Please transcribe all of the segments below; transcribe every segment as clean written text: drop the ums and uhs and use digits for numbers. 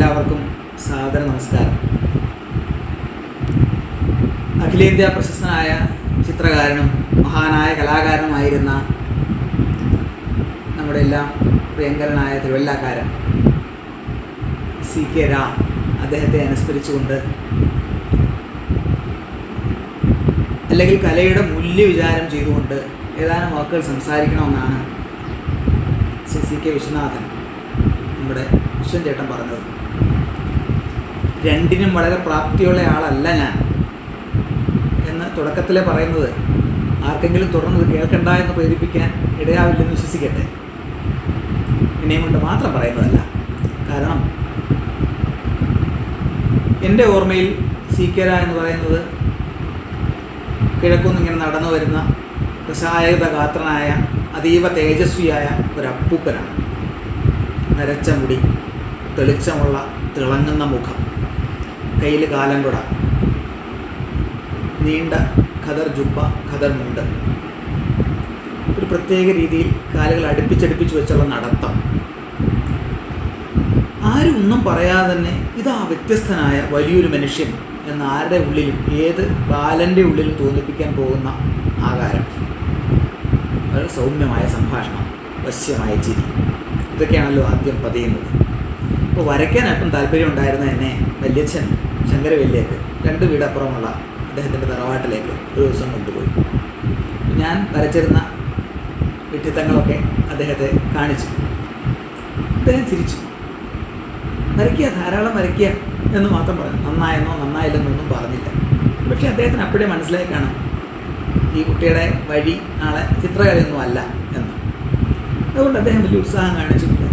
എല്ലാവർക്കും സാദര നമസ്കാരം. അഖിലേന്ത്യാ പ്രശസ്തനായ ചിത്രകാരനും മഹാനായ കലാകാരനുമായിരുന്ന നമ്മുടെ എല്ലാം പ്രിയങ്കരനായ തിരുവല്ലക്കാരൻ CK രാം, അദ്ദേഹത്തെ അനുസ്മരിച്ചുകൊണ്ട് അല്ലെങ്കിൽ കലയുടെ മൂല്യവിചാരം ചെയ്തുകൊണ്ട് ഏതാനും വാക്കുകൾ സംസാരിക്കണമെന്നാണ് CK വിശ്വനാഥൻ, നമ്മുടെ വിശ്വൻ ചേട്ടൻ പറഞ്ഞത്. രണ്ടിനും വളരെ പ്രാപ്തിയുള്ള ആളല്ല ഞാൻ എന്ന് തുടക്കത്തിലെ പറയുന്നത് ആർക്കെങ്കിലും തുടർന്നത് കേൾക്കണ്ട എന്ന് പ്രേരിപ്പിക്കാൻ ഇടയാവില്ലെന്ന് വിശ്വസിക്കട്ടെ. ഇനിയും കൊണ്ട് മാത്രം പറയുന്നതല്ല. കാരണം എൻ്റെ ഓർമ്മയിൽ CK രാം എന്ന് പറയുന്നത് കിഴക്കുന്നിങ്ങനെ നടന്നു വരുന്ന പ്രസായക ഗാത്രനായ അതീവ തേജസ്വിയായ ഒരു അപ്പൂപ്പനാണ്. നരച്ച മുടി, തെളിച്ചമുള്ള തിളങ്ങുന്ന മുഖം, കയ്യിൽ കാലംകുട, നീണ്ട ഖദർ ജുബ്ബ, ഖദർ മുണ്ട്, ഒരു പ്രത്യേക രീതിയിൽ കാലുകൾ അടുപ്പിച്ചടുപ്പിച്ച് വെച്ചുള്ള നടത്തം. ആരും ഒന്നും പറയാതെ തന്നെ ഇതാ വ്യത്യസ്തനായ വലിയൊരു മനുഷ്യൻ എന്ന് ആരുടെ ഉള്ളിലും ഏത് ബാലൻ്റെ ഉള്ളിലും തോന്നിപ്പിക്കാൻ പോകുന്ന ആകാരം, വളരെ സൗമ്യമായ സംഭാഷണം, വശ്യമായ ചിരി, ഇതൊക്കെയാണല്ലോ ആദ്യം പതിയുന്നത്. അപ്പോൾ വരയ്ക്കാൻ അല്പം താല്പര്യം ഉണ്ടായിരുന്ന എന്നെ വല്യച്ഛൻ ശങ്കരവല്ലിയേക്ക് 2 വീടപ്പുറമുള്ള അദ്ദേഹത്തിൻ്റെ തറവാട്ടിലേക്ക് ഒരു ദിവസം കൊണ്ടുപോയി. ഞാൻ വരച്ചിരുന്ന വിഡ്ഢിത്തങ്ങളൊക്കെ അദ്ദേഹത്തെ കാണിച്ചു. അദ്ദേഹം ചിരിച്ചു. വരയ്ക്കുക, ധാരാളം വരയ്ക്കുക എന്ന് മാത്രം പറഞ്ഞു. നന്നായെന്നോ നന്നായില്ലെന്നൊന്നും പറഞ്ഞില്ല. പക്ഷേ അദ്ദേഹത്തിന് അപ്പോഴേ മനസ്സിലായി കാണും ഈ കുട്ടിയുടെ വഴി നാളെ ചിത്രകലയൊന്നും അല്ല എന്ന്. അതുകൊണ്ട് അദ്ദേഹം വലിയ ഉത്സാഹം കാണിച്ചിട്ടില്ല,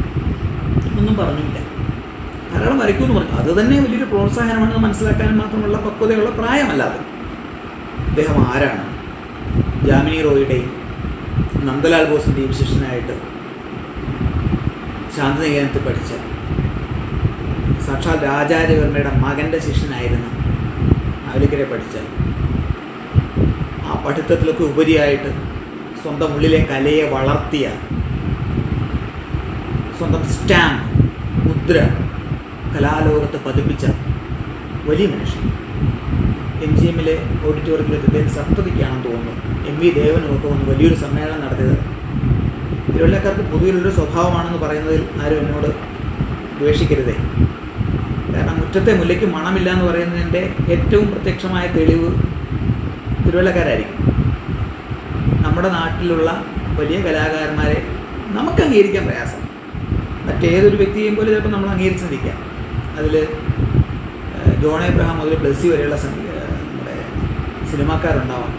ഒന്നും പറഞ്ഞില്ല. ധാരാളം വരയ്ക്കുമെന്ന് പറഞ്ഞു. അത് തന്നെ വലിയൊരു പ്രോത്സാഹനമാണെന്ന് മനസ്സിലാക്കാനും മാത്രമുള്ള പക്വതയുള്ള പ്രായമല്ല അത്. അദ്ദേഹം ആരാണ്? ജാമിനി റോയിയുടെയും നന്ദലാൽ ബോസിൻ്റെയും ശിഷ്യനായിട്ട് ശാന്തിനികേതനത്തിൽ പഠിച്ച സാക്ഷാൽ രാജാരവിവർമ്മയുടെ മകൻ്റെ ശിഷ്യനായിരുന്ന അവലിക്കരെ പഠിച്ച ആ പഠിത്തത്തിലൊക്കെ ഉപരിയായിട്ട് സ്വന്തം ഉള്ളിലെ കലയെ വളർത്തിയ, സ്വന്തം സ്റ്റാമ്പ്, മുദ്ര കലാലോകത്ത് പതിപ്പിച്ച വലിയ മനുഷ്യൻ. MGM-ലെ ഓഡിറ്റോറിയത്തിൽ അദ്ദേഹം സപ്തതിക്കാണെന്ന് തോന്നുന്നു MV ദേവനുമൊക്കെ വന്ന് വലിയൊരു സമ്മേളനം നടത്തിയത്. തിരുവല്ലക്കാർക്ക് പൊതുവിലൊരു സ്വഭാവമാണെന്ന് പറയുന്നതിൽ ആരും എന്നോട് ദ്വേഷിക്കരുതേ. കാരണം മുറ്റത്തെ മുല്ലയ്ക്ക് മണമില്ല എന്ന് പറയുന്നതിൻ്റെ ഏറ്റവും പ്രത്യക്ഷമായ തെളിവ് തിരുവല്ലക്കാരായിരിക്കും. നമ്മുടെ നാട്ടിലുള്ള വലിയ കലാകാരന്മാരെ നമുക്ക് അംഗീകരിക്കാൻ പ്രയാസം. മറ്റേതൊരു വ്യക്തിയെയും പോലെ ചിലപ്പോൾ നമ്മൾ അംഗീകരിച്ചിരിക്കാം. അതിൽ ജോൺ എബ്രഹാം മുതൽ ബ്ലസ്സി വരെയുള്ള നമ്മുടെ സിനിമാക്കാരുണ്ടാവാം,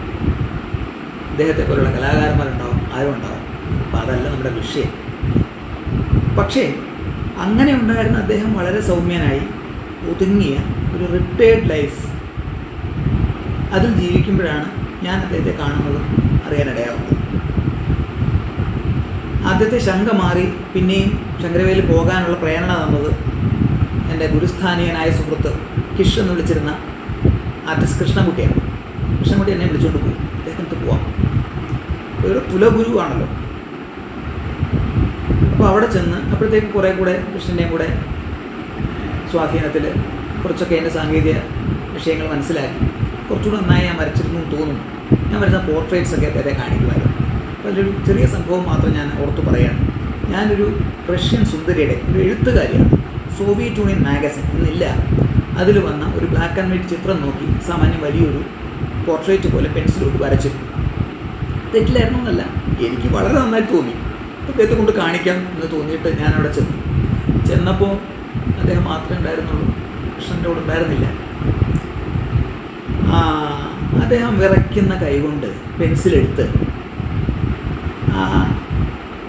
അദ്ദേഹത്തെ പോലെയുള്ള കലാകാരന്മാരുണ്ടാവും, ആരും ഉണ്ടാവും. അപ്പോൾ അതല്ല നമ്മുടെ വിഷയം. പക്ഷേ അങ്ങനെ ഉണ്ടായിരുന്ന അദ്ദേഹം വളരെ സൗമ്യനായി ഒതുങ്ങിയ ഒരു റിട്ടയേർഡ് ലൈഫ് അതിൽ ജീവിക്കുമ്പോഴാണ് ഞാൻ അദ്ദേഹത്തെ കാണുന്നതും അറിയാനിടയാവുന്നത്. ആദ്യത്തെ ശങ്ക മാറി പിന്നെയും ശങ്കരവേലിൽ പോകാനുള്ള പ്രേരണ തന്നത് എൻ്റെ ഗുരുസ്ഥാനീയനായ സുഹൃത്ത് കിഷ് എന്ന് വിളിച്ചിരുന്ന ആർട്ടിസ്റ്റ് കൃഷ്ണൻകുട്ടിയാണ്. കൃഷ്ണൻകുട്ടി എന്നെ വിളിച്ചുകൊണ്ട് പോയി, അദ്ദേഹത്തിന് പോവാം, ഒരു കുലഗുരുവാണല്ലോ. അപ്പോൾ അവിടെ ചെന്ന് അപ്പോഴത്തേക്ക് കുറേ കൂടെ കൃഷ്ണൻ്റെയും കൂടെ സ്വാധീനത്തിൽ കുറച്ചൊക്കെ എൻ്റെ സാങ്കേതിക വിഷയങ്ങൾ മനസ്സിലാക്കി കുറച്ചുകൂടെ നന്നായി ഞാൻ വരച്ചിരുന്നു തോന്നുന്നു. ഞാൻ വരുന്ന പോർട്രേറ്റ്സൊക്കെ അദ്ദേഹത്തെ കാണിക്കുമായിരുന്നു. അപ്പോൾ അതിലൊരു ചെറിയ സംഭവം മാത്രം ഞാൻ ഓർത്തു പറയുകയാണ്. ഞാനൊരു റഷ്യൻ സുന്ദരിയുടെ ഒരു എഴുത്തുകാരിയാണ്. സോവിയറ്റ് യൂണിയൻ മാഗസിൻ എന്നില്ല, അതിൽ വന്ന ഒരു ബ്ലാക്ക് ആൻഡ് വൈറ്റ് ചിത്രം നോക്കി സാമാന്യം വലിയൊരു പോർട്രേറ്റ് പോലെ പെൻസിലോട്ട് വരച്ചു. തെറ്റിലായിരുന്നു എന്നല്ല, എനിക്ക് വളരെ നന്നായിട്ട് തോന്നി. അദ്ദേഹത്തെ കൊണ്ട് കാണിക്കാം എന്ന് തോന്നിയിട്ട് ഞാൻ അവിടെ ചെന്നപ്പോൾ അദ്ദേഹം മാത്രമേ ഉണ്ടായിരുന്നുള്ളൂ, കൃഷ്ണൻ്റെ കൂടെ ഉണ്ടായിരുന്നില്ല. അദ്ദേഹം വിറയ്ക്കുന്ന കൈകൊണ്ട് പെൻസിലെടുത്ത് ആ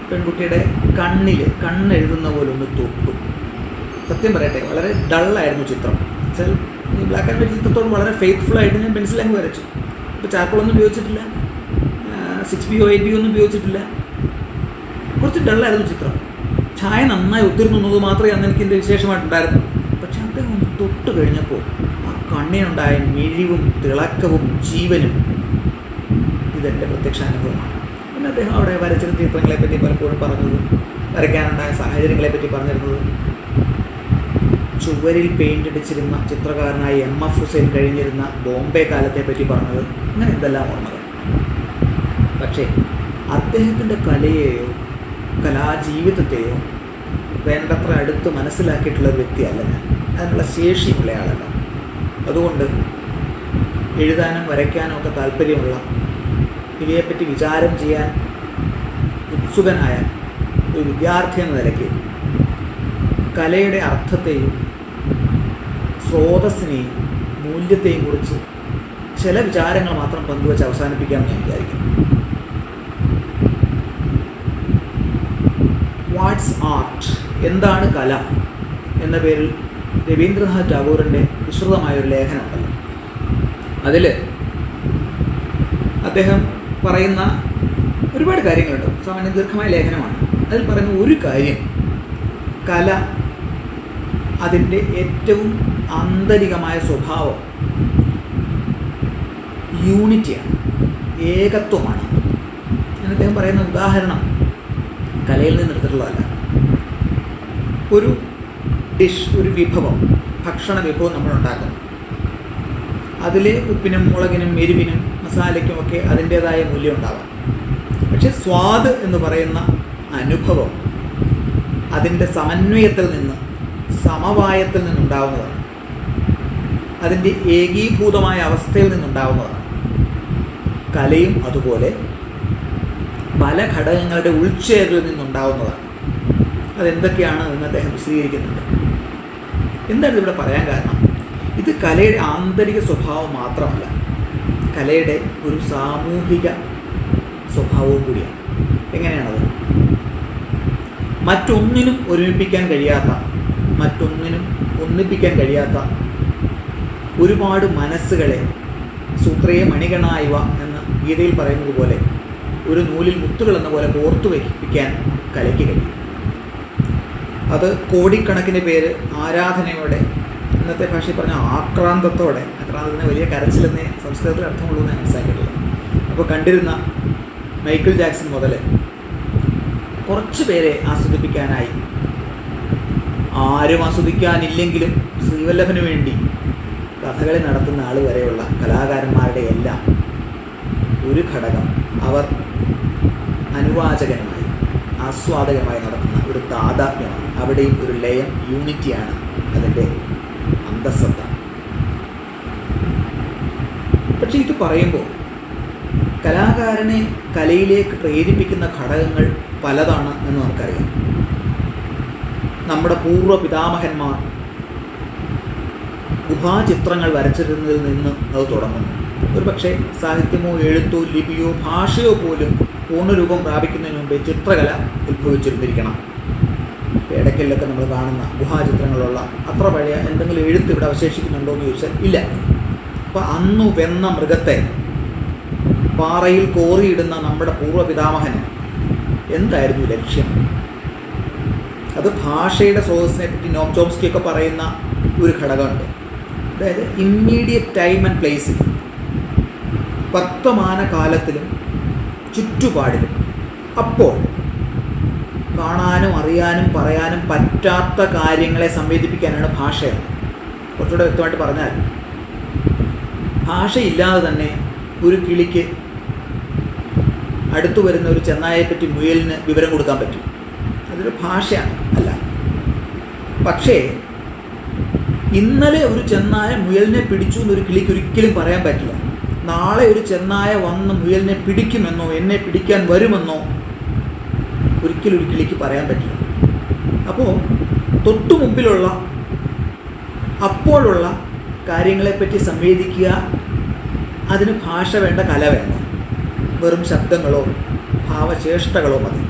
പെൺകുട്ടിയുടെ കണ്ണെഴുതുന്ന പോലെ ഒന്ന് തൊട്ടു. സത്യം പറയട്ടെ, വളരെ ഡള്ളായിരുന്നു ചിത്രം. വെച്ചാൽ ഈ ബ്ലാക്ക് ആൻഡ് വൈറ്റ് ചിത്രത്തോട് വളരെ ഫെയ്ത്ത്ഫുള്ളായിട്ട് ഞാൻ പെൻസിലങ്ങ് വരച്ചു. ഇപ്പോൾ ചാർക്കോളൊന്നും ഉപയോഗിച്ചിട്ടില്ല, 6B 8B ഒന്നും ഉപയോഗിച്ചിട്ടില്ല. കുറച്ച് ഡള്ളായിരുന്നു ചിത്രം. ഛായ നന്നായി ഒത്തിരുന്നത് മാത്രമേ അന്ന് എനിക്ക് എൻ്റെ വിശേഷമായിട്ടുണ്ടായിരുന്നു. പക്ഷെ അദ്ദേഹം ഒന്ന് തൊട്ട് കഴിഞ്ഞപ്പോൾ ആ കണ്ണിനുണ്ടായ മിഴിവും തിളക്കവും ജീവനും ഇതെൻ്റെ പ്രത്യക്ഷ അനുഭവമാണ്. പിന്നെ അദ്ദേഹം അവിടെ വരച്ചിരുന്ന ചിത്രങ്ങളെപ്പറ്റി പലപ്പോഴും പറഞ്ഞത്, വരയ്ക്കാനുണ്ടായ സാഹചര്യങ്ങളെപ്പറ്റി പറഞ്ഞിരുന്നത് ചുവരിൽ പെയിൻ്റ് അടിച്ചിരുന്ന ചിത്രകാരനായ M.F. ഹുസൈൻ കഴിഞ്ഞിരുന്ന ബോംബെ കാലത്തെ പറ്റി പറഞ്ഞത്, അങ്ങനെ എന്തെല്ലാം ഓർമ്മകൾ. പക്ഷേ അദ്ദേഹത്തിൻ്റെ കലയെയോ കലാജീവിതത്തെയോ വേണ്ടത്ര അടുത്ത് മനസ്സിലാക്കിയിട്ടുള്ള ഒരു വ്യക്തിയല്ല ഞാൻ. അതിനുള്ള ശേഷിയുള്ള ആളല്ല. അതുകൊണ്ട് എഴുതാനും വരയ്ക്കാനും ഒക്കെ താല്പര്യമുള്ള, ഇവയെപ്പറ്റി വിചാരം ചെയ്യാൻ ഉത്സുകനായ ഒരു വിദ്യാർത്ഥി എന്ന നിലയ്ക്ക് കലയുടെ അർത്ഥത്തെയും സ്രോതസ്സിനെയും മൂല്യത്തെയും കുറിച്ച് ചില വിചാരങ്ങൾ മാത്രം പങ്കുവച്ച് അവസാനിപ്പിക്കാമെന്ന് ഞാൻ വിചാരിക്കുന്നു. വാട്ട്സ് ആർട്ട്, എന്താണ് കല എന്ന പേരിൽ രവീന്ദ്രനാഥ് ടാഗോറിൻ്റെ വിശ്രുതമായൊരു ലേഖനമുണ്ടല്ലോ. അതിൽ അദ്ദേഹം പറയുന്ന ഒരുപാട് കാര്യങ്ങളുണ്ട്. സാമാന്യ ദീർഘമായ ലേഖനമാണ്. അതിൽ പറയുന്ന ഒരു കാര്യം, കല അതിൻ്റെ ഏറ്റവും ആന്തരികമായ സ്വഭാവം യൂണിറ്റിയാണ്, ഏകത്വമാണ്. എന്ന് അദ്ദേഹം പറയുന്ന ഉദാഹരണം കലയിൽ നിന്ന് എടുത്തിട്ടുള്ളതല്ല. ഒരു ഡിഷ്, ഒരു വിഭവം, ഭക്ഷണ വിഭവം നമ്മൾ ഉണ്ടാക്കുന്നു. അതിൽ ഉപ്പിനും മുളകിനും എരിവിനും മസാലയ്ക്കുമൊക്കെ അതിൻ്റേതായ മൂല്യം ഉണ്ടാവാം. പക്ഷെ സ്വാദ് എന്ന് പറയുന്ന അനുഭവം അതിൻ്റെ സമന്വയത്തിൽ നിന്ന്, സമവായത്തിൽ നിന്നുണ്ടാവുന്നതാണ്. അതിൻ്റെ ഏകീഭൂതമായ അവസ്ഥയിൽ നിന്നുണ്ടാവുന്നതാണ്. കലയും അതുപോലെ പല ഘടകങ്ങളുടെ ഉൾച്ചേരലിൽ നിന്നുണ്ടാവുന്നതാണ്. അതെന്തൊക്കെയാണ് എന്ന് അദ്ദേഹം വിശദീകരിക്കുന്നുണ്ട്. എന്താണ് ഇവിടെ പറയാൻ കാരണം? ഇത് കലയുടെ ആന്തരിക സ്വഭാവം മാത്രമല്ല, കലയുടെ ഒരു സാമൂഹിക സ്വഭാവവും കൂടിയാണ്. എങ്ങനെയാണത്? മറ്റൊന്നിനും ഒരുമിപ്പിക്കാൻ കഴിയാത്ത, മറ്റൊന്നിനും ഒന്നിപ്പിക്കാൻ കഴിയാത്ത ഒരുപാട് മനസ്സുകളെ സൂത്രയെ മണികണായവ എന്ന ഗീതയിൽ പറയുന്നത് പോലെ ഒരു നൂലിൽ മുത്തുകൾ എന്ന പോലെ കോർത്തു വയ്പ്പിക്കാൻ കലയ്ക്ക് കഴിയും. അത് കോടിക്കണക്കിന് പേര് ആരാധനയോടെ, ഇന്നത്തെ ഭാഷയിൽ പറഞ്ഞ ആക്രാന്തത്തോടെ, ആക്രാന്തത്തിന് വലിയ കരച്ചിലെന്നേ സംസ്കൃതത്തിൽ അർത്ഥമുള്ളൂ എന്ന് മനസ്സിലാക്കിയിട്ടുള്ളത്. അപ്പോൾ കണ്ടിരുന്ന മൈക്കിൾ ജാക്സൺ മുതൽ കുറച്ച് പേരെ ആസ്വദിപ്പിക്കാനായി, ആരും ആസ്വദിക്കാനില്ലെങ്കിലും ശ്രീവല്ലഭന് വേണ്ടി കഥകളി നടത്തുന്ന ആൾ വരെയുള്ള കലാകാരന്മാരുടെ എല്ലാം ഒരു ഘടകം അവർ അനുവാചകനുമായി, ആസ്വാദകമായി നടത്തുന്ന ഒരു താദാത്മ്യമാണ്. അവിടെയും ഒരു ലയം, യൂണിറ്റിയാണ് അതിൻ്റെ അന്തസ്സത്ത. പക്ഷെ ഇത് പറയുമ്പോൾ കലാകാരനെ കലയിലേക്ക് പ്രേരിപ്പിക്കുന്ന ഘടകങ്ങൾ പലതാണ് എന്ന് നമുക്കറിയാം. നമ്മുടെ പൂർവ്വ പിതാമഹന്മാർ ഗുഹാചിത്രങ്ങൾ വരച്ചിരുന്നതിൽ നിന്ന് അത് തുടങ്ങുന്നു. ഒരു പക്ഷേ സാഹിത്യമോ എഴുത്തോ ലിപിയോ ഭാഷയോ പോലും പൂർണ്ണരൂപം പ്രാപിക്കുന്നതിന് മുമ്പേ ചിത്രകല ഉത്ഭവിച്ചിരുന്നിരിക്കണം. ഇടയ്ക്കലൊക്കെ നമ്മൾ കാണുന്ന ഗുഹാചിത്രങ്ങളുള്ള അത്ര പഴയ എന്തെങ്കിലും എഴുത്ത് ഇവിടെ അവശേഷിക്കുന്നുണ്ടോ എന്ന് ചോദിച്ചാൽ ഇല്ല. അപ്പോൾ അന്നു വെന്ന മൃഗത്തെ പാറയിൽ കോറിയിടുന്ന നമ്മുടെ പൂർവ്വ പിതാമഹന് എന്തായിരുന്നു ലക്ഷ്യം? അത് ഭാഷയുടെ സ്രോതസ്സിനെ പറ്റി നോം ചോംസ്കിയൊക്കെ പറയുന്ന ഒരു ഘടകമുണ്ട്. അതായത് ഇമ്മീഡിയറ്റ് ടൈം ആൻഡ് പ്ലേസിൽ, വർത്തമാനകാലത്തിലും ചുറ്റുപാടിലും അപ്പോൾ കാണാനും അറിയാനും പറയാനും പറ്റാത്ത കാര്യങ്ങളെ സംവേദിപ്പിക്കാനാണ് ഭാഷയെന്ന്. കുറച്ചുകൂടെ വ്യക്തമായിട്ട് പറഞ്ഞാൽ, ഭാഷയില്ലാതെ തന്നെ ഒരു കിളിക്ക് അടുത്തു വരുന്ന ഒരു ചെന്നായെപ്പറ്റി മുയലിന് വിവരം കൊടുക്കാൻ പറ്റും. അതൊരു ഭാഷയാണ്, അല്ല. പക്ഷേ ഇന്നലെ ഒരു ചെന്നായ മുയലിനെ പിടിച്ചു എന്നൊരു കിളിക്ക് ഒരിക്കലും പറയാൻ പറ്റില്ല. നാളെ ഒരു ചെന്നായ വന്ന് മുയലിനെ പിടിക്കുമെന്നോ എന്നെ പിടിക്കാൻ വരുമെന്നോ ഒരിക്കലും ഒരു കിളിക്ക് പറയാൻ പറ്റില്ല. അപ്പോൾ തൊട്ടു മുമ്പിലുള്ള അപ്പോഴുള്ള കാര്യങ്ങളെപ്പറ്റി സംവേദിക്കുക, അതിന് ഭാഷ വേണ്ട, കല വേണ്ട. വെറും ശബ്ദങ്ങളോ ഭാവചേഷ്ടകളോ മതി.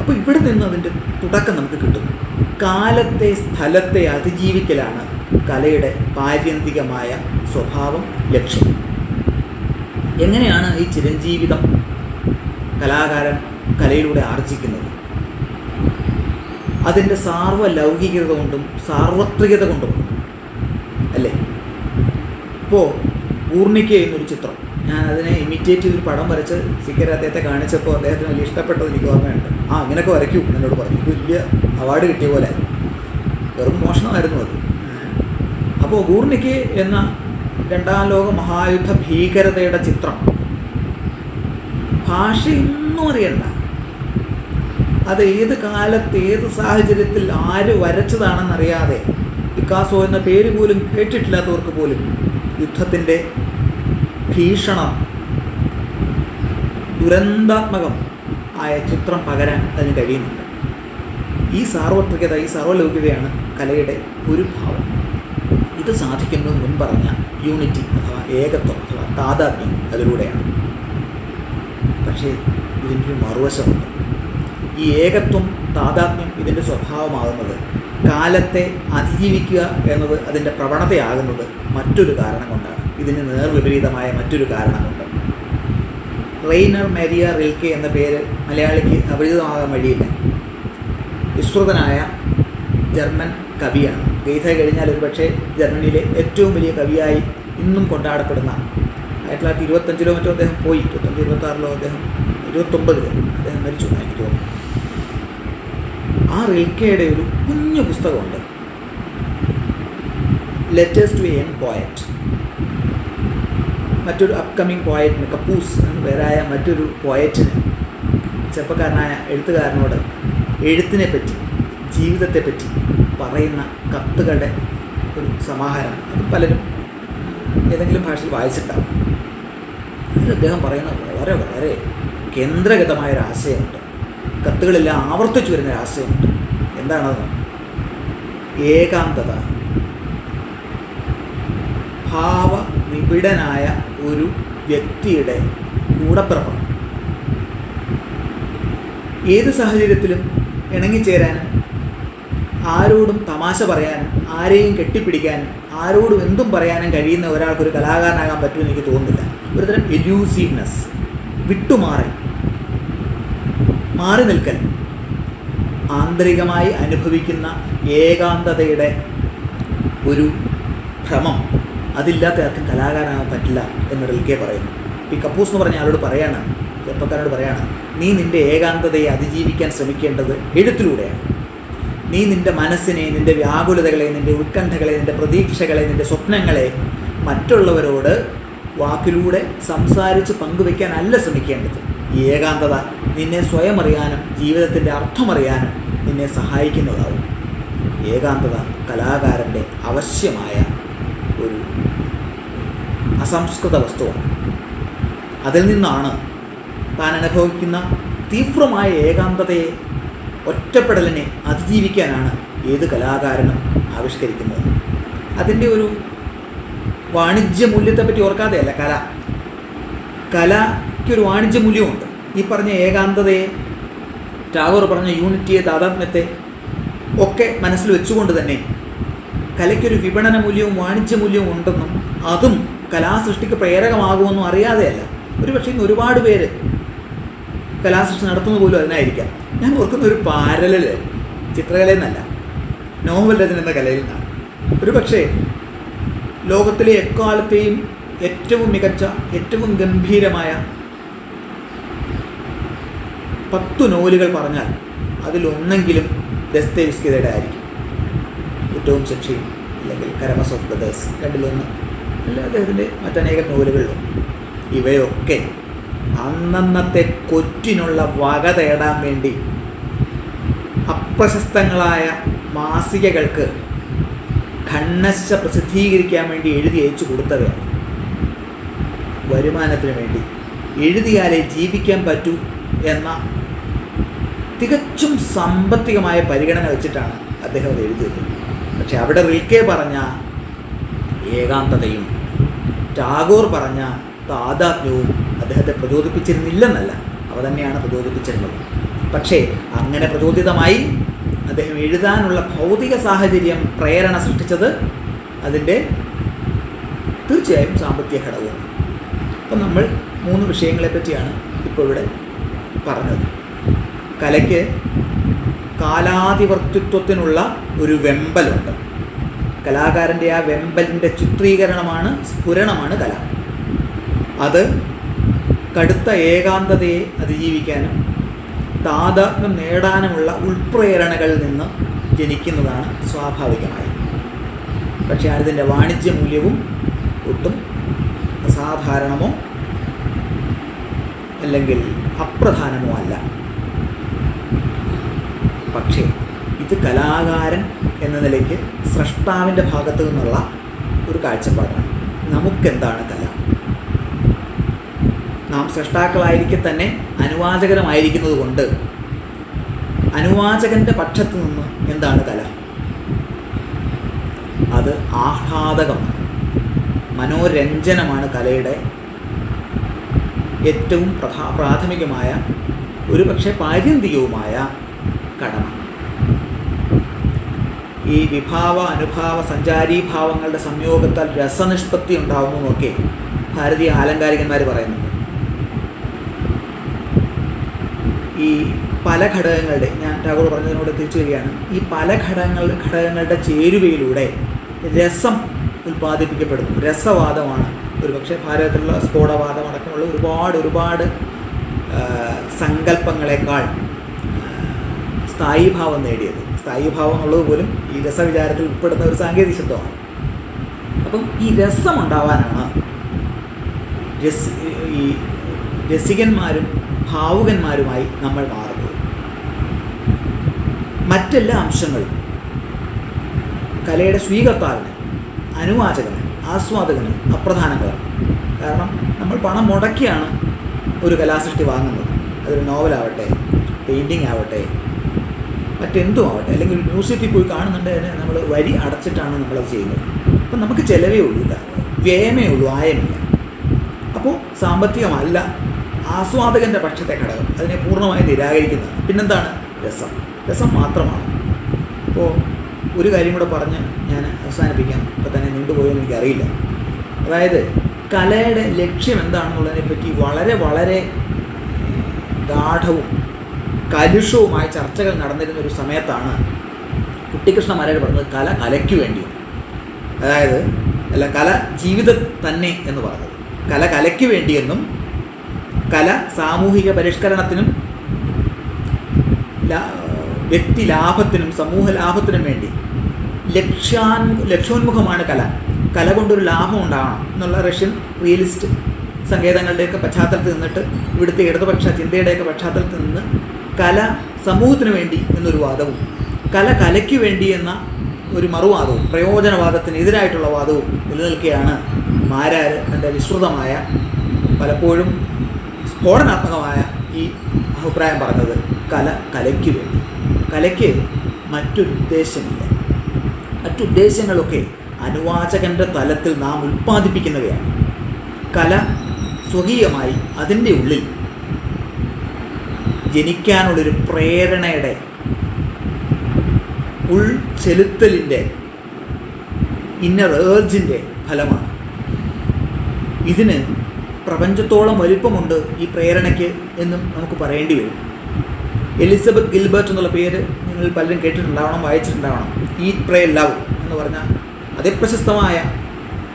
അപ്പോൾ ഇവിടെ നിന്ന് അതിൻ്റെ തുടക്കം നമുക്ക് കിട്ടും. കാലത്തെ, സ്ഥലത്തെ അതിജീവിക്കലാണ് കലയുടെ പാര്യന്തികമായ സ്വഭാവം, ലക്ഷ്യം. എങ്ങനെയാണ് ഈ ചിരഞ്ജീവിതം കലാകാരൻ കലയിലൂടെ ആർജിക്കുന്നത്? അതിൻ്റെ സാർവലൗകികത കൊണ്ടും സാർവത്രികത കൊണ്ടും അല്ലേ? ഇപ്പോൾ ഊർണിക്ക എന്നൊരു ചിത്രം, ഞാൻ അതിനെ ഇമിറ്റേറ്റ് ചെയ്തൊരു പടം വരച്ച് സിക്കർ അദ്ദേഹത്തെ കാണിച്ചപ്പോൾ അദ്ദേഹത്തിന് വലിയ ഇഷ്ടപ്പെട്ടത് എനിക്ക് ഓർമ്മയുണ്ട്. അങ്ങനെയൊക്കെ വരയ്ക്കൂ എന്നോട് പറഞ്ഞു. വലിയ അവാർഡ് കിട്ടിയ പോലെ വെറും മോഷണമായിരുന്നു അത്. അപ്പോൾ ഗൂർണിക്ക് എന്ന രണ്ടാം ലോക മഹായുദ്ധ ഭീകരതയുടെ ചിത്രം ഭാഷയൊന്നും അറിയണ്ട, അത് ഏത് കാലത്ത് ഏത് സാഹചര്യത്തിൽ ആര് വരച്ചതാണെന്നറിയാതെ, പിക്കാസോ എന്ന പേര് പോലും കേട്ടിട്ടില്ലാത്തവർക്ക് പോലും യുദ്ധത്തിൻ്റെ ഭീഷണം ദുരന്താത്മകം ആയ ചിത്രം പകരാൻ അതിന് കഴിയുന്നുണ്ട്. ഈ സാർവത്രികത, ഈ സർവലൗകികതയാണ് കലയുടെ ഒരു ഭാവം. ഇത് സാധിക്കുന്നത് മുൻപറഞ്ഞ യൂണിറ്റി അഥവാ ഏകത്വം അഥവാ താതാത്മ്യം അതിലൂടെയാണ്. പക്ഷേ ഇതിൻ്റെ ഒരു മറുവശമുണ്ട്. ഈ ഏകത്വം, താതാത്മ്യം ഇതിൻ്റെ സ്വഭാവമാകുന്നത്, കാലത്തെ അതിജീവിക്കുക എന്നത് അതിൻ്റെ പ്രവണതയാകുന്നത് മറ്റൊരു കാരണം കൊണ്ടാണ്. ഇതിന് നേർവിപരീതമായ മറ്റൊരു കാരണമുണ്ട്. റെയ്നർ മാരിയ റിൽക്കെ എന്ന പേര് മലയാളിക്ക് അപരിചിതമാകാൻ വഴിയില്ല. വിശ്രുതനായ ജർമ്മൻ കവിയാണ്. ഗെയ്ഥ കഴിഞ്ഞാൽ ഒരുപക്ഷെ ജർമ്മനിയിലെ ഏറ്റവും വലിയ കവിയായി ഇന്നും കൊണ്ടാടപ്പെടുന്ന, 1925 മറ്റോ അദ്ദേഹം പോയി, 25-26 അദ്ദേഹം 29 അദ്ദേഹം മരിച്ചു എനിക്ക് തോന്നുന്നു. ആ റിൽക്കയുടെ ഒരു കുഞ്ഞു പുസ്തകമുണ്ട്, letters to a young poet. മറ്റൊരു അപ്കമിങ് പോയറ്റിന്, കപ്പൂസ് എന്ന് പേരായ മറ്റൊരു പോയറ്റിന്, ചെറുപ്പക്കാരനായ എഴുത്തുകാരനോട് എഴുത്തിനെ പറ്റി, ജീവിതത്തെപ്പറ്റി പറയുന്ന കത്തുകളുടെ ഒരു സമാഹാരം. അത് പലരും ഏതെങ്കിലും ഭാഷയിൽ വായിച്ചിട്ടാവും. അതിൽ അദ്ദേഹം പറയുന്ന വളരെ വളരെ കേന്ദ്രഗതമായൊരു ആശയമുണ്ട്. കത്തുകളെല്ലാം ആവർത്തിച്ചു വരുന്നൊരു ആശയമുണ്ട്. എന്താണത്? ഏകാന്തത. ഭാവനിബിഡനായ ഒരു വ്യക്തിയുടെ കൂടപ്പിറപ്പാണ്. ഏത് സാഹചര്യത്തിലും ഇണങ്ങിച്ചേരാനും ആരോടും തമാശ പറയാനും ആരെയും കെട്ടിപ്പിടിക്കാനും ആരോടും എന്തും പറയാനും കഴിയുന്ന ഒരാൾക്കൊരു കലാകാരനാകാൻ പറ്റുമെന്ന് എനിക്ക് തോന്നുന്നില്ല. ഒരുതരം എലൂസീവ്നെസ്, വിട്ടുമാറൽ, മാറി നിൽക്കൽ, ആന്തരികമായി അനുഭവിക്കുന്ന ഏകാന്തതയുടെ ഒരു ഭ്രമം, അതില്ലാത്ത ആർക്കും കലാകാരനാകാൻ പറ്റില്ല എന്ന് റിൽക്കെ പറയുന്നു. ഈ കപ്പൂസ് എന്ന് പറഞ്ഞ ആളോട് പറയാണ്, ചെറുപ്പക്കാരോട് പറയാണ്, നീ നിൻ്റെ ഏകാന്തതയെ അതിജീവിക്കാൻ ശ്രമിക്കേണ്ടത് എഴുത്തിലൂടെയാണ്. നീ നിൻ്റെ മനസ്സിനെ, നിൻ്റെ വ്യാകുലതകളെ, നിൻ്റെ ഉത്കണ്ഠകളെ, നിൻ്റെ പ്രതീക്ഷകളെ, നിൻ്റെ സ്വപ്നങ്ങളെ മറ്റുള്ളവരോട് വാക്കിലൂടെ സംസാരിച്ച് പങ്കുവയ്ക്കാനല്ല ശ്രമിക്കേണ്ടത്. ഈ ഏകാന്തത നിന്നെ സ്വയം അറിയാനും ജീവിതത്തിൻ്റെ അർത്ഥമറിയാനും നിന്നെ സഹായിക്കുന്നതാവും. ഏകാന്തത കലാകാരൻ്റെ അവശ്യമായ ഒരു അസംസ്കൃത വസ്തുവാണ്. അതിൽ നിന്നാണ് താൻ അനുഭവിക്കുന്ന തീവ്രമായ ഏകാന്തതയെ, ഒറ്റപ്പെടലിനെ അതിജീവിക്കാനാണ് ഏത് കലാകാരനും ആവിഷ്കരിക്കുന്നത്. അതിൻ്റെ ഒരു വാണിജ്യ മൂല്യത്തെപ്പറ്റി ഓർക്കാതെയല്ല കലയ്ക്കൊരു വാണിജ്യ മൂല്യമുണ്ട്. ഈ പറഞ്ഞ ഏകാന്തതയെ, ടാഗോർ പറഞ്ഞ യൂണിറ്റിയെ, താതാത്മ്യത്തെ ഒക്കെ മനസ്സിൽ വെച്ചുകൊണ്ട് തന്നെ കലയ്ക്കൊരു വിപണന മൂല്യവും വാണിജ്യ മൂല്യവും ഉണ്ടെന്നും അതും കലാസൃഷ്ടിക്ക് പ്രേരകമാകുമെന്നും അറിയാതെയല്ല. ഒരുപക്ഷെ ഇന്ന് ഒരുപാട് പേര് കലാസൃഷ്ടി നടത്തുന്നത് പോലും അതിനായിരിക്കാം. ഞാൻ ഓർക്കുന്ന ഒരു പാരലല് ചിത്രകലയിൽ നിന്നല്ല, നോവൽ രചന എന്ന കലയിൽ നിന്നാണ്. ഒരു പക്ഷേ ലോകത്തിലെ എക്കാലത്തെയും ഏറ്റവും മികച്ച, ഏറ്റവും ഗംഭീരമായ 10 നോവലുകൾ പറഞ്ഞാൽ അതിലൊന്നെങ്കിലും ദസ്തേവ്സ്കിയുടെ ആയിരിക്കും. കുറ്റവും ശിക്ഷയും, അല്ലെങ്കിൽ കരമസോഫ് ബ്രദേഴ്സ്, രണ്ടിലൊന്ന്, അല്ല അദ്ദേഹത്തിൻ്റെ മറ്റനേകം നോവലുകളിലും. ഇവയൊക്കെ അന്നന്നത്തെ കൊറ്റിനുള്ള വക തേടാൻ വേണ്ടി അപ്രശസ്തങ്ങളായ മാസികകൾക്ക് ഖണ്ണശ പ്രസിദ്ധീകരിക്കാൻ വേണ്ടി എഴുതി അയച്ചു കൊടുത്തവയാണ്. വരുമാനത്തിന് വേണ്ടി, എഴുതിയാലേ ജീവിക്കാൻ പറ്റൂ എന്ന തികച്ചും സാമ്പത്തികമായ പരിഗണന വെച്ചിട്ടാണ് അദ്ദേഹം അത് എഴുതിയത്. പക്ഷെ അവിടെ റിൽക്കെ പറഞ്ഞ ഏകാന്തതയും ടാഗോർ പറഞ്ഞ താതാത്മ്യവും അദ്ദേഹത്തെ പ്രചോദിപ്പിച്ചിരുന്നില്ലെന്നല്ല, അവ തന്നെയാണ് പ്രചോദിപ്പിച്ചിരുന്നത്. പക്ഷേ അങ്ങനെ പ്രചോദിതമായി അദ്ദേഹം എഴുതാനുള്ള ഭൗതിക സാഹചര്യം പ്രേരണ സൃഷ്ടിച്ചത് അതിൻ്റെ തീർച്ചയായും സാമ്പത്തിക ഘടകമാണ്. അപ്പം നമ്മൾ 3 വിഷയങ്ങളെപ്പറ്റിയാണ് ഇപ്പോൾ ഇവിടെ പറഞ്ഞത്. കലയ്ക്ക് കാലാതിവർത്തിത്വത്തിനുള്ള ഒരു വെമ്പലുണ്ട്. കലാകാരൻ്റെ ആ വെമ്പലിൻ്റെ ചിത്രീകരണമാണ്, സ്ഫുരണമാണ് കല. അത് കടുത്ത ഏകാന്തതയെ അതിജീവിക്കാനും താതാത്മ്യം നേടാനുമുള്ള ഉൾപ്രേരണകളിൽ നിന്ന് ജനിക്കുന്നതാണ് സ്വാഭാവികമായി. പക്ഷേ അതിൻ്റെ വാണിജ്യ മൂല്യവും ഒട്ടും അസാധാരണമോ അല്ലെങ്കിൽ അപ്രധാനമോ അല്ല. പക്ഷേ ഇത് കലാകാരൻ എന്ന നിലയ്ക്ക് സ്രഷ്ടാവിൻ്റെ ഭാഗത്തു നിന്നുള്ള ഒരു കാഴ്ചപ്പാടാണ്. നമുക്കെന്താണ് കല? നാം സ്രഷ്ടാക്കളായിരിക്കെ തന്നെ അനുവാചകരമായിരിക്കുന്നത് കൊണ്ട് അനുവാചകൻ്റെ പക്ഷത്തു നിന്ന് എന്താണ് കല? അത് ആഹ്ലാദകമാണ്, മനോരഞ്ജനമാണ് കലയുടെ ഏറ്റവും പ്രാഥമികമായ, ഒരു പക്ഷേ പാര്യന്തികവുമായ കടമ. ഈ വിഭാവ അനുഭാവ സഞ്ചാരീഭാവങ്ങളുടെ സംയോഗത്താൽ രസനിഷ്പത്തി ഉണ്ടാവുന്നതൊക്കെ ഭാരതീയ ആലങ്കാരികന്മാർ പറയുന്നുണ്ട്. ഈ പല ഘടകങ്ങളുടെ, ഞാൻ ടാഗോർ പറഞ്ഞതിനോട് തിരിച്ചു വരികയാണ്, ഈ പല ഘടകങ്ങളുടെ ചേരുവയിലൂടെ രസം ഉൽപ്പാദിപ്പിക്കപ്പെടുന്നു. രസവാദമാണ് ഒരുപക്ഷെ ഭാരതത്തിലുള്ള സ്ഫോടവാദം അടക്കമുള്ള ഒരുപാട് സങ്കല്പങ്ങളെക്കാൾ സ്ഥായീഭാവം നേടിയത്. സ്ഥായീഭാവം എന്നുള്ളത് പോലും ഈ രസവിചാരത്തിൽ ഉൾപ്പെടുന്ന ഒരു സാങ്കേതിക ശബ്ദമാണ്. അപ്പം ഈ രസമുണ്ടാവാനാണ് ഈ രസികന്മാരും ഭാവുകന്മാരുമായി നമ്മൾ മാറുന്നത്. മറ്റെല്ലാ അംശങ്ങളും കലയുടെ സ്വീകർത്താവിന്, അനുവാചകന്, ആസ്വാദകന് അപ്രധാനങ്ങളാണ്. കാരണം നമ്മൾ പണം മുടക്കിയാണ് ഒരു കലാസൃഷ്ടി വാങ്ങുന്നത്. അതൊരു നോവലാവട്ടെ, പെയിൻറ്റിങ് ആവട്ടെ, മറ്റെന്തും ആവട്ടെ, അല്ലെങ്കിൽ ഒരു മ്യൂസിയത്തിൽ പോയി കാണുന്നുണ്ട്, അതിന് നമ്മൾ വരി അടച്ചിട്ടാണ് നമ്മളത് ചെയ്യുന്നത്. അപ്പം നമുക്ക് ചിലവേ ഉള്ളൂ, വ്യയമേ ഉള്ളൂ, ആയമില്ല. അപ്പോൾ സാമ്പത്തികമല്ല ആസ്വാദകൻ്റെ പക്ഷത്തെ ഘടകം, അതിനെ പൂർണ്ണമായി നിരാകരിക്കുന്നതാണ്. പിന്നെന്താണ്? രസം മാത്രമാണ്. അപ്പോൾ ഒരു കാര്യം കൂടെ പറഞ്ഞ് ഞാൻ അവസാനിപ്പിക്കാം. ഇപ്പോൾ തന്നെ നീണ്ടുപോയെന്ന് എനിക്കറിയില്ല. അതായത് കലയുടെ ലക്ഷ്യം എന്താണെന്നുള്ളതിനെപ്പറ്റി വളരെ ഗാഠവും കലുഷവുമായ ചർച്ചകൾ നടന്നിരുന്നൊരു സമയത്താണ് കുട്ടിക്കൃഷ്ണ മാരാർ പറഞ്ഞത് കല കലയ്ക്ക് വേണ്ടിയാണ്. അതായത് കല ജീവിതം തന്നെ എന്ന് പറഞ്ഞത്. കല കലയ്ക്ക് വേണ്ടിയെന്നും കല സാമൂഹിക പരിഷ്കരണത്തിനും വ്യക്തി ലാഭത്തിനും സമൂഹ ലാഭത്തിനും വേണ്ടി ലക്ഷ്യോന്മുഖമാണ് കല. കല കൊണ്ടൊരു ലാഭം ഉണ്ടാകണം എന്നുള്ള റഷ്യൻ റിയലിസ്റ്റ് സങ്കേതങ്ങളുടെയൊക്കെ പശ്ചാത്തലത്തിൽ നിന്നിട്ട്, ഇവിടുത്തെ ഇടതുപക്ഷ ചിന്തയുടെയൊക്കെ പശ്ചാത്തലത്തിൽ നിന്ന് കല സമൂഹത്തിന് വേണ്ടി എന്നൊരു വാദവും കല കലയ്ക്ക് വേണ്ടി എന്ന ഒരു മറുവാദവും പ്രയോജനവാദത്തിനെതിരായിട്ടുള്ള വാദവും നിലനിൽക്കുകയാണ് മാരാർ തൻ്റെ വിസ്തൃതമായ, പലപ്പോഴും സ്ഫോടനാത്മകമായ ഈ അഭിപ്രായം പറഞ്ഞത്. കല കലയ്ക്ക് വേണ്ടി. കലയ്ക്ക് മറ്റൊരുദ്ദേശമില്ല. മറ്റുദ്ദേശങ്ങളൊക്കെ അനുവാചകൻ്റെ തലത്തിൽ നാം ഉൽപ്പാദിപ്പിക്കുന്നവയാണ്. കല സ്വകീയമായി അതിൻ്റെ ഉള്ളിൽ ജനിക്കാനുള്ളൊരു പ്രേരണയുടെ ഉൾച്ചെലുത്തലിൻ്റെ ഇന്നർ ഏർജിൻ്റെ ഫലമാണ്. ഇതിന് പ്രപഞ്ചത്തോളം വലിപ്പമുണ്ട് ഈ പ്രേരണയ്ക്ക് എന്നും നമുക്ക് പറയേണ്ടി വരും. എലിസബത്ത് ഗിൽബർട്ട് എന്നുള്ള പേര് നിങ്ങൾ പലരും കേട്ടിട്ടുണ്ടാവണം, വായിച്ചിട്ടുണ്ടാവണം. ഈറ്റ് പ്രേ ലവ് എന്ന് പറഞ്ഞാൽ അതിപ്രശസ്തമായ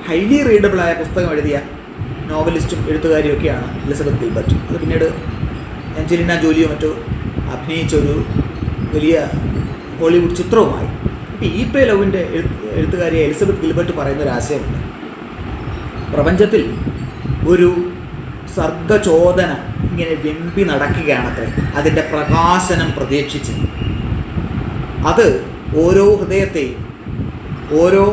ഹൈലി റീഡബിളായ പുസ്തകം എഴുതിയ നോവലിസ്റ്റും എഴുത്തുകാരിയൊക്കെയാണ് എലിസബത്ത് ഗിൽബർട്ട്. അത് പിന്നീട് ആഞ്ചലിന ജോലിയോ മറ്റോ അഭിനയിച്ചൊരു വലിയ ഹോളിവുഡ് ചിത്രവുമായി. ഇപ്പോൾ ഈറ്റ് പ്രേ ലവിൻ്റെ എഴുത്തുകാരിയെ എലിസബത്ത് ഗിൽബർട്ട് പറയുന്നൊരാശയമുണ്ട്. പ്രപഞ്ചത്തിൽ ഒരു സർഗചോദന ഇങ്ങനെ വെമ്പി നടക്കുകയാണത്രേ, അതിൻ്റെ പ്രകാശനം പ്രതീക്ഷിച്ച്. അത് ഓരോ ഹൃദയത്തെയും ഓരോ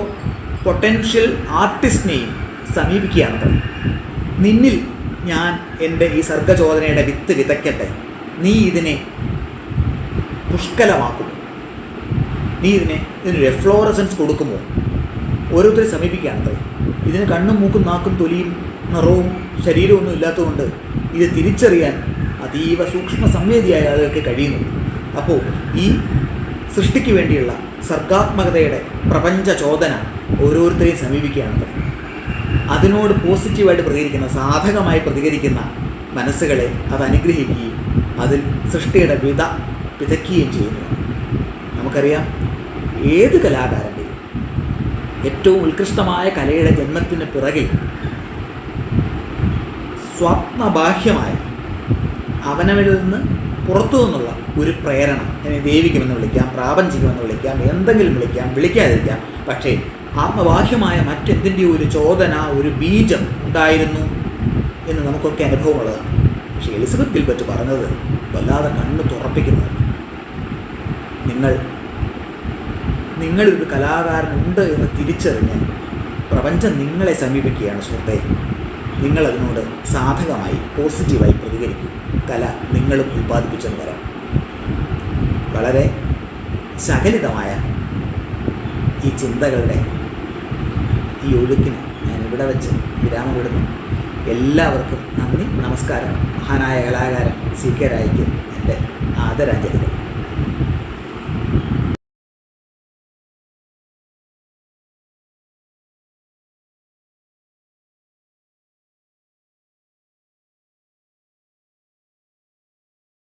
പൊട്ടൻഷ്യൽ ആർട്ടിസ്റ്റിനെയും സമീപിക്കുകയാണത്രേ. നിന്നിൽ ഞാൻ എൻ്റെ ഈ സർഗചോദനയുടെ വിത്ത് വിതയ്ക്കട്ടെ, നീ ഇതിനെ പുഷ്കലമാക്കുമോ, നീ ഇതിനൊരു എഫ്ലോറസൻസ് കൊടുക്കുമോ? ഓരോരുത്തരെ സമീപിക്കുകയാണത്രേ. ഇതിന് കണ്ണും മൂക്കും നാക്കും തൊലിയും നിറവും ശരീരമൊന്നും ഇല്ലാത്തതുകൊണ്ട് ഇത് തിരിച്ചറിയാൻ അതീവ സൂക്ഷ്മ സംവേദിയായ ആളുകൾക്ക് കഴിയുന്നു. അപ്പോൾ ഈ സൃഷ്ടിക്ക് വേണ്ടിയുള്ള സർഗാത്മകതയുടെ പ്രപഞ്ച ചോദന ഓരോരുത്തരെയും സമീപിക്കുകയാണ്. അതിനോട് പോസിറ്റീവായിട്ട് പ്രതികരിക്കുന്ന, സാധകമായി പ്രതികരിക്കുന്ന മനസ്സുകളെ അത് അനുഗ്രഹിക്കുകയും അതിൽ സൃഷ്ടിയുടെ വിതയ്ക്കുകയും ചെയ്യുന്നു. നമുക്കറിയാം, ഏത് കലാകാരൻ്റെയും ഏറ്റവും ഉത്കൃഷ്ടമായ കലയുടെ ജന്മത്തിന് പിറകിൽ സ്വപ്നബാഹ്യമായി അവനവനിൽ നിന്ന് പുറത്തു നിന്നുള്ള ഒരു പ്രേരണ, അതിനെ ദൈവികമെന്ന് വിളിക്കാം, പ്രാപഞ്ചികമെന്ന് വിളിക്കാം, എന്തെങ്കിലും വിളിക്കാം, വിളിക്കാതിരിക്കാം, പക്ഷേ ആത്മബാഹ്യമായ മറ്റെന്തിൻ്റെയോ ഒരു ചോദന, ഒരു ബീജം ഉണ്ടായിരുന്നു എന്ന് നമുക്കൊക്കെ അനുഭവമുള്ളതാണ്. പക്ഷേ എലിസബത്ത് ഗിൽബർട്ട് പറഞ്ഞത് വല്ലാതെ കണ്ണ് തുറപ്പിക്കുന്നതാണ്. നിങ്ങളൊരു കലാകാരനുണ്ട് എന്ന് തിരിച്ചറിഞ്ഞ് പ്രപഞ്ചം നിങ്ങളെ സമീപിക്കുകയാണ് സുഹൃത്തെ. നിങ്ങളതിനോട് സാധകമായി, പോസിറ്റീവായി പ്രതികരിക്കും. കല നിങ്ങളും ഉൽപ്പാദിപ്പിച്ചെന്ന് വരാം. വളരെ ശകലിതമായ ഈ ചിന്തകളുടെ ഈ ഒഴുക്കിന് ഞാൻ ഇവിടെ വെച്ച് വിരാമമിടുന്നു. എല്ലാവർക്കും നന്ദി, നമസ്കാരം. മഹാനായ കലാകാരൻ CK രായ്ക്ക് എൻ്റെ ആദരാഞ്ജലികൾ.